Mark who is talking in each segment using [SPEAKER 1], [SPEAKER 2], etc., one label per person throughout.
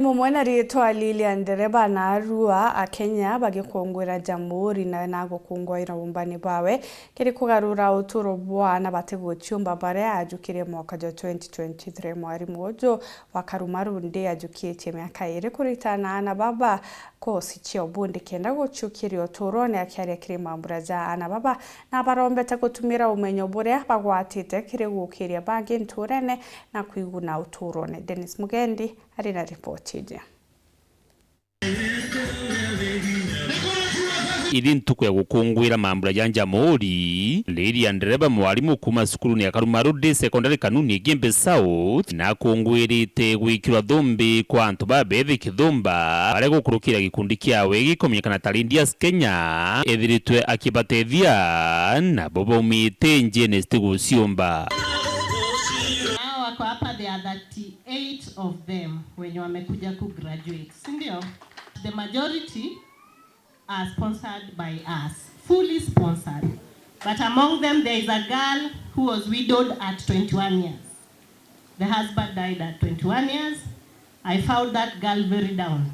[SPEAKER 1] Mumwena rietwa Lilian Ndereba na arua a Kenya bagikongwira Jamhuri na gukungwaira umbani bawe kiri kugarura uturo bwana bateguchumba bare ajukire mwaka wa 2023 mwarimu ojo wa Karumaru Day ajukiye miaka iri kuritana na baba ko sichio bundi kenda guchukira uturone akari akiri mamburaja ana baba na barombete gutumira umenyo bure bagwatite kiri gukiria bangi nturene na kwiguna uturone. Dennis Mugendi ari na report ije.
[SPEAKER 2] Iri ntuku ya gukungwira mambura ya Jamhuri, Lilian Ndereba mwarimu kuma sukuru ya Karumaru Day Secondary kanuni Gembe South na kungwirite gwikirwa thumbi kwa antu babethe kithumba bare gukurukira gikundi kiawe gikomenyekana tarindia Kenya ethiritwe akibatethia na bobo umite njene stiguciumba.
[SPEAKER 3] Wako hapa there are 38 of them wenye wamekuja ku graduate, sindio? The majority are sponsored by us, fully sponsored. But among them there is a girl who was widowed at 21 years. The husband died at 21 years. I found that girl very down.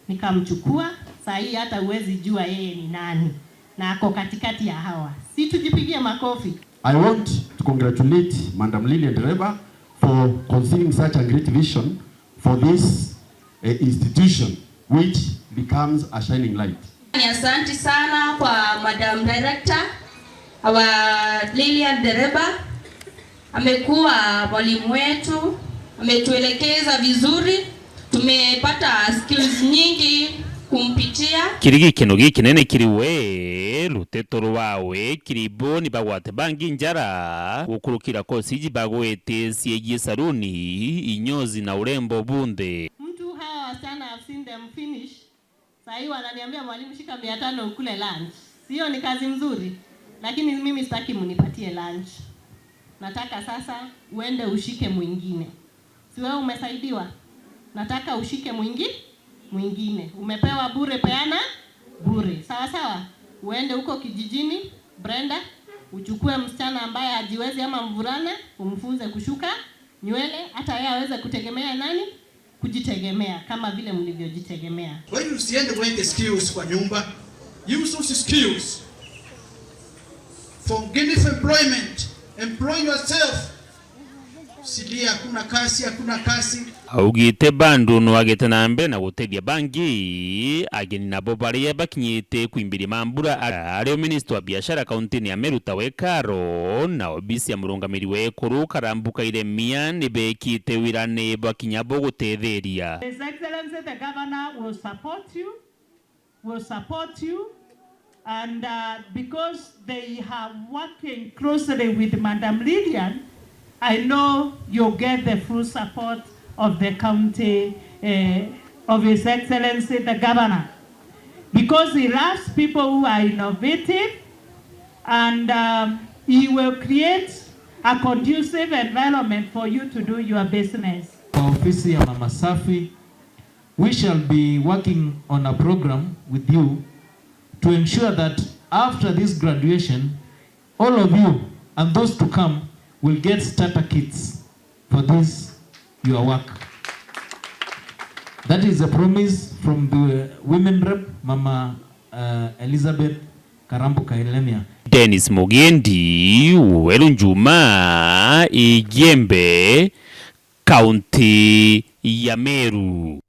[SPEAKER 3] Nikamchukua, sahi hata uwezi jua yeye ni nani. Na ako katikati ya hawa. Si tujipigie makofi.
[SPEAKER 4] I want to congratulate Madam Lilian Ndereba for conceiving such a great vision for this institution which becomes a shining light.
[SPEAKER 5] Asante sana kwa Madam Director wa Lilian Ndereba. Amekuwa mwalimu wetu, ametuelekeza vizuri, tumepata skills nyingi kumpitia.
[SPEAKER 2] Kirigi kino gikinene kiriwe ruteto rwawe kiribo ni bagwate bangi njara ukurukira ko siji bagwete siegi saruni inyozi na urembo bunde.
[SPEAKER 3] Mtu hawa sana I've seen them finish. Sahi wananiambia mwalimu shika 500 ukule lunch. Sio ni kazi nzuri, lakini mimi sitaki munipatie lunch. Nataka sasa uende ushike mwingine. Si wewe umesaidiwa? Nataka ushike mwingine. Umepewa bure, peana bure. Sawa sawa? Uende huko kijijini, Brenda, uchukue msichana ambaye hajiwezi ama mvulana, umfunze kushuka nywele hata yeye aweze kutegemea nani? Kujitegemea kama vile mlivyojitegemea.
[SPEAKER 6] Wewe usiende kuweka skills kwa nyumba. Use those skills for gainful employment. Employ yourself. Sidia hakuna kasi.
[SPEAKER 2] Augite bandu no agete nambe na gutethia bangi ageni nabo baria bakinyite kwimbiri mambura ari minister wa biashara kaunti ya Meru Tawekaro na obisi ya murungamiri wekuru karambuka iremia ni bekite wirane bakinyabo gutetheria.
[SPEAKER 7] His Excellency the Governor will support you and because they have working closely with Madam Lilian, I know you'll get the full support of the county, of His Excellency the Governor, because he loves people who are innovative and he will create a conducive environment for you to do your business.
[SPEAKER 8] Ofisi ya Mama Safi, we shall be working on a program with you to ensure that after this graduation, all of you and those to come will get starter kits for this your work. That is a promise from the women rep, Mama Elizabeth Karambu Kailemia.
[SPEAKER 2] Dennis Mugendi, Welunjuma, Igembe, County ya Meru.